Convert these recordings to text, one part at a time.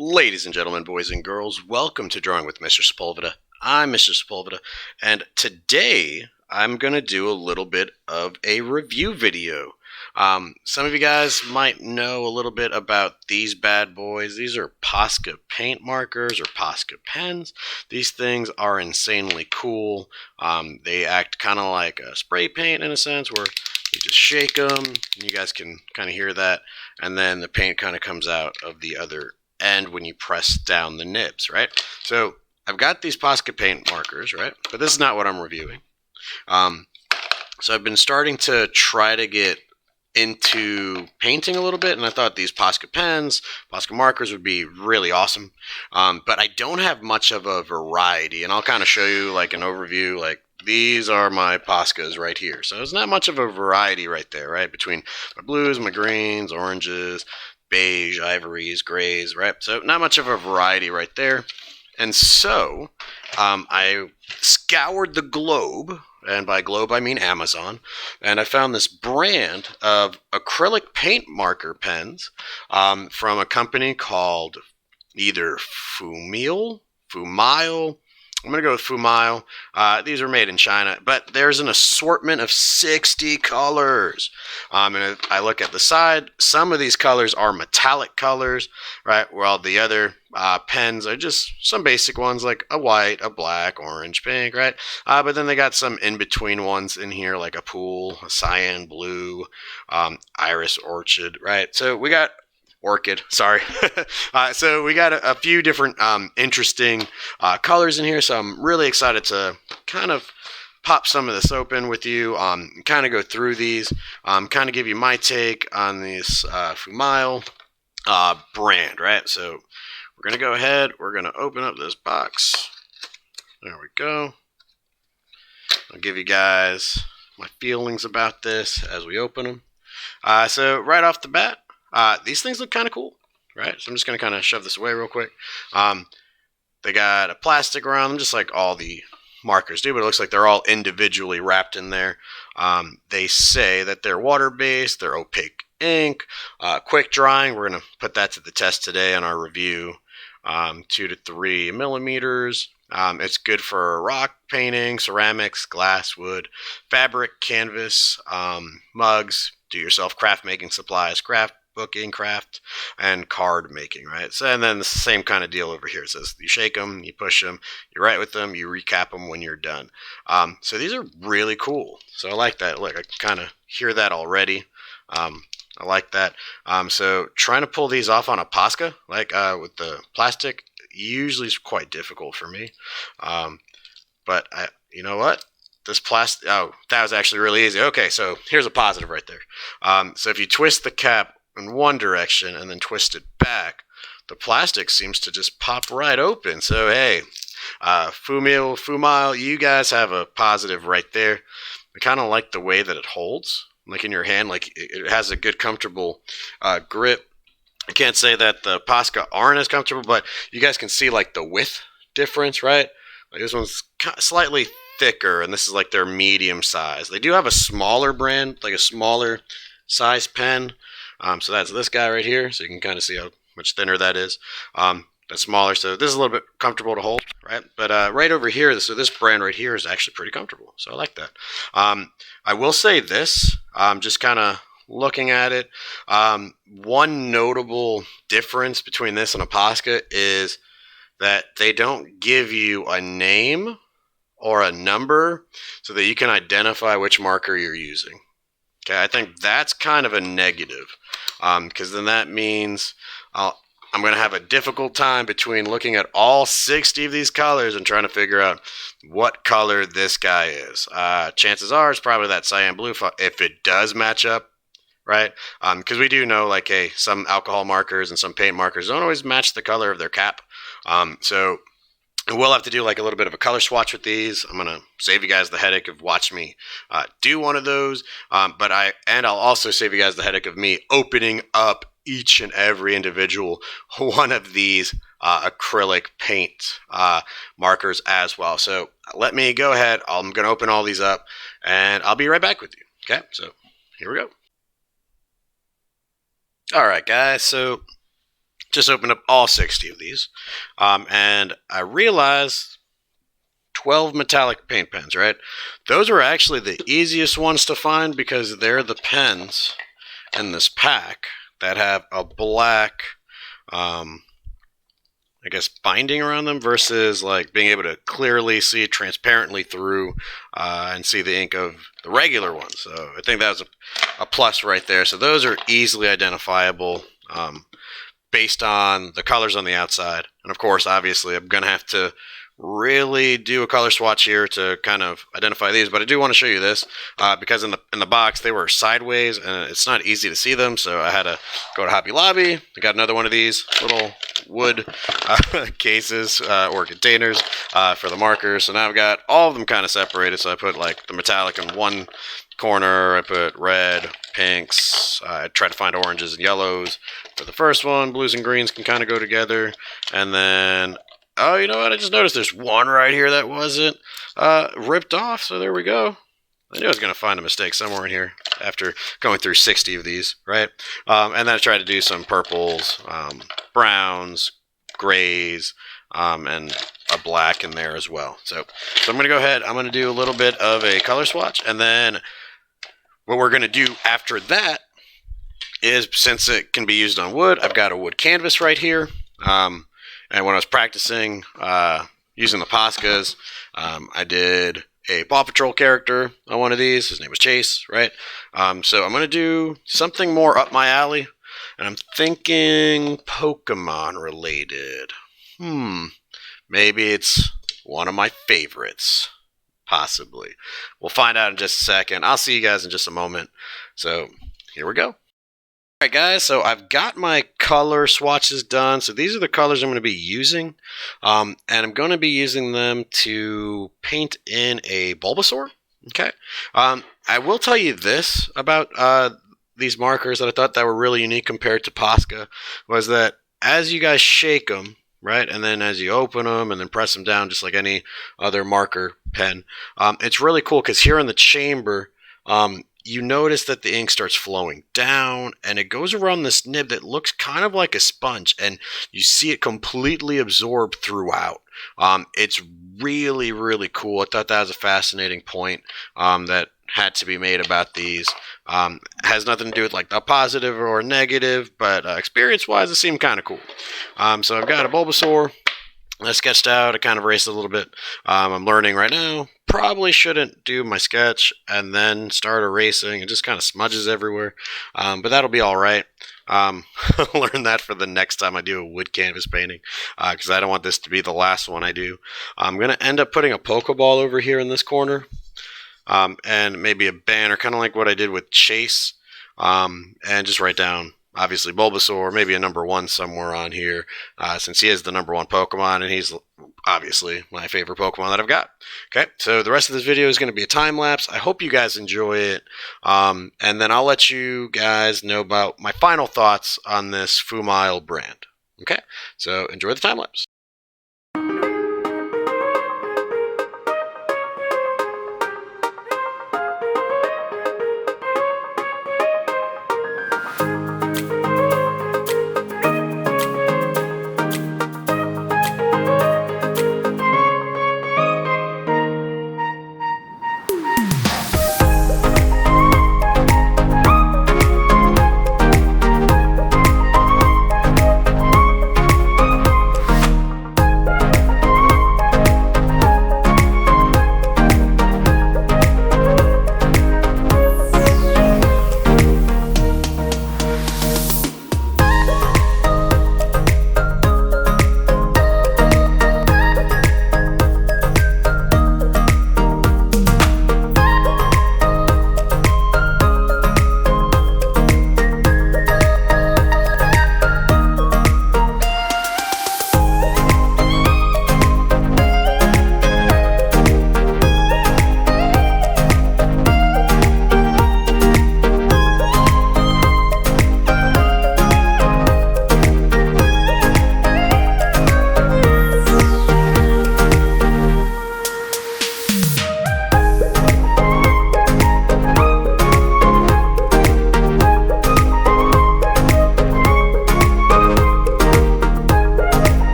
Ladies and gentlemen, boys and girls, welcome to Drawing with Mr. Sepulveda. I'm Mr. Sepulveda, and today I'm going to do a little bit of a review video. Some of you guys might know a little bit about these bad boys. These are Posca Paint Markers or Posca Pens. These things are insanely cool. They act kind of like a spray paint in a sense where you just shake them, and you guys can kind of hear that, and then the paint kind of comes out of the other end when you press down the nibs, right? So I've got these Posca Paint Markers, right? But this is not what I'm reviewing. So I've been starting to try to get into painting a little bit, and I thought these Posca pens, Posca markers would be really awesome. But I don't have much of a variety, and I'll kind of show you like an overview, like these are my Poscas right here. So there's not much of a variety right there, right? Between my blues, my greens, oranges, beige, ivories, grays, right? So not much of a variety right there. And so I scoured the globe, and by globe I mean Amazon, and I found this brand of acrylic paint marker pens from a company called either Fumile. I'm going to go with Fumile. These are made in China, but there's an assortment of 60 colors. And I look at the side, some of these colors are metallic colors, right? While the other pens are just some basic ones like a white, a black, orange, pink, right? But then they got some in-between ones in here like a pool, a cyan blue, iris orchid, right? So we got orchid, sorry. So we got a few different interesting colors in here, so I'm really excited to kind of pop some of this open with you, kind of go through these, kind of give you my take on this Fumile brand, right? So we're going to go ahead, we're going to open up this box. There we go. I'll give you guys my feelings about this as we open them. So right off the bat, these things look kind of cool, right? So I'm just going to kind of shove this away real quick. They got a plastic around them, just like all the markers do, but it looks like they're all individually wrapped in there. They say that they're water-based, they're opaque ink, quick drying. We're going to put that to the test today on our review. 2 to 3 millimeters. It's good for rock painting, ceramics, glass, wood, fabric, canvas, mugs, do-yourself craft making supplies, craft booking, craft, and card making, right? So, and then the same kind of deal over here. It says you shake them, you push them, you write with them, you recap them when you're done. So these are really cool. So I like that. Look, I can kind of hear that already. I like that. So trying to pull these off on a Posca, like with the plastic, usually is quite difficult for me. But you know what? This plastic, oh, that was actually really easy. Okay, so here's a positive right there. So if you twist the cap in one direction and then twist it back, the plastic seems to just pop right open. So hey, Fumile, you guys have a positive right there. I kind of like the way that it holds, like in your hand, like it has a good comfortable grip. I can't say that the Posca aren't as comfortable, but you guys can see like the width difference, right? Like this one's slightly thicker, and this is like their medium size. They do have a smaller brand, like a smaller size pen. So that's this guy right here. So you can kind of see how much thinner that is. That's smaller, so this is a little bit comfortable to hold, right? But right over here, so this brand right here is actually pretty comfortable. So I like that. I will say this, just kind of looking at it, one notable difference between this and a Posca is that they don't give you a name or a number so that you can identify which marker you're using. Okay, I think that's kind of a negative, because then that means I'm going to have a difficult time between looking at all 60 of these colors and trying to figure out what color this guy is. Chances are it's probably that cyan blue if it does match up, right? Because we do know, like, hey, some alcohol markers and some paint markers don't always match the color of their cap. So we'll have to do like a little bit of a color swatch with these. I'm going to save you guys the headache of watching me do one of those. But I'll also save you guys the headache of me opening up each and every individual one of these acrylic paint markers as well. So let me go ahead. I'm going to open all these up, and I'll be right back with you. Okay, so here we go. All right, guys. So just opened up all 60 of these, and I realized 12 metallic paint pens, right? Those are actually the easiest ones to find because they're the pens in this pack that have a black, I guess, binding around them versus like being able to clearly see transparently through and see the ink of the regular ones. So I think that was a plus right there. So those are easily identifiable based on the colors on the outside. And of course, obviously, I'm going to have to really do a color swatch here to kind of identify these, but I do want to show you this because in the box they were sideways and it's not easy to see them, so I had to go to Hobby Lobby. I got another one of these little wood cases or containers for the markers, so now I've got all of them kind of separated. So I put like the metallic in one corner, I put red, pinks, I tried to find oranges and yellows for the first one. Blues and greens can kind of go together, and then oh, you know what? I just noticed there's one right here that wasn't ripped off, so there we go. I knew I was going to find a mistake somewhere in here after going through 60 of these, right? And then I tried to do some purples, browns, grays, and a black in there as well. So I'm going to go ahead. I'm going to do a little bit of a color swatch, and then what we're going to do after that is, since it can be used on wood, I've got a wood canvas right here. And when I was practicing using the Poscas, I did a Paw Patrol character on one of these. His name was Chase, right? So I'm going to do something more up my alley. And I'm thinking Pokemon related. Maybe it's one of my favorites. Possibly. We'll find out in just a second. I'll see you guys in just a moment. So here we go. Alright guys, so I've got my color swatches done. So these are the colors I'm going to be using. And I'm going to be using them to paint in a Bulbasaur. Okay. I will tell you this about these markers that I thought that were really unique compared to Posca, was that as you guys shake them, right, and then as you open them and then press them down just like any other marker pen, it's really cool because here in the chamber, you notice that the ink starts flowing down and it goes around this nib that looks kind of like a sponge, and you see it completely absorbed throughout. It's really, really cool. I thought that was a fascinating point that had to be made about these. Has nothing to do with like the positive or negative, but experience-wise, it seemed kind of cool. So I've got a Bulbasaur. I sketched out. I kind of erased it a little bit. I'm learning right now. Probably shouldn't do my sketch and then start erasing. It just kind of smudges everywhere. But that'll be all right. I'll learn that for the next time I do a wood canvas painting, because I don't want this to be the last one I do. I'm going to end up putting a Pokeball over here in this corner, and maybe a banner, kind of like what I did with Chase, and just write down, obviously, Bulbasaur, maybe a number 1 somewhere on here, since he is the number 1 Pokemon, and he's obviously my favorite Pokemon that I've got. Okay, so the rest of this video is going to be a time-lapse. I hope you guys enjoy it, and then I'll let you guys know about my final thoughts on this Fumile brand. Okay, so enjoy the time-lapse.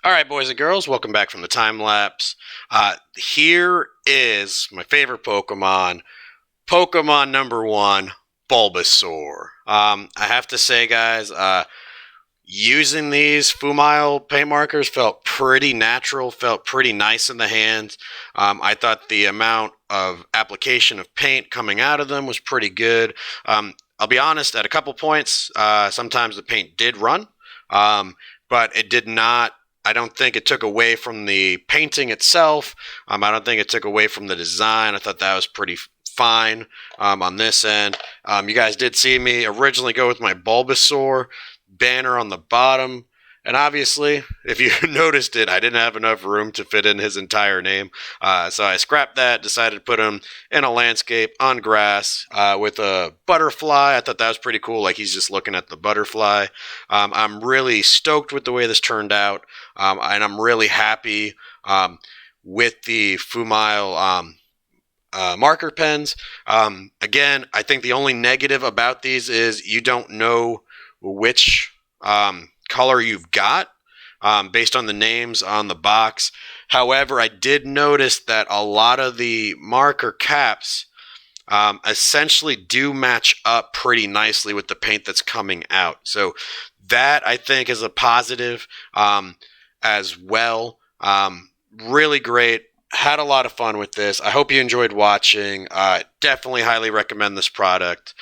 All right, boys and girls, welcome back from the time lapse. Here is my favorite Pokemon, Pokemon number one, Bulbasaur. I have to say, guys, using these Fumile paint markers felt pretty natural, felt pretty nice in the hands. I thought the amount of application of paint coming out of them was pretty good. I'll be honest, at a couple points, sometimes the paint did run, but it did not. I don't think it took away from the painting itself. I don't think it took away from the design. I thought that was pretty fine on this end. You guys did see me originally go with my Bulbasaur banner on the bottom. And obviously, if you noticed it, I didn't have enough room to fit in his entire name. So I scrapped that, decided to put him in a landscape on grass with a butterfly. I thought that was pretty cool. Like he's just looking at the butterfly. I'm really stoked with the way this turned out. And I'm really happy with the Fumile marker pens. Again, I think the only negative about these is you don't know which color you've got based on the names on the box. However, I did notice that a lot of the marker caps essentially do match up pretty nicely with the paint that's coming out. So that, I think, is a positive as well. Really great. Had a lot of fun with this. I hope you enjoyed watching. Definitely highly recommend this product.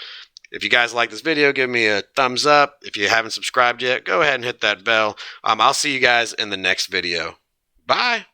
If you guys like this video, give me a thumbs up. If you haven't subscribed yet, go ahead and hit that bell. I'll see you guys in the next video. Bye.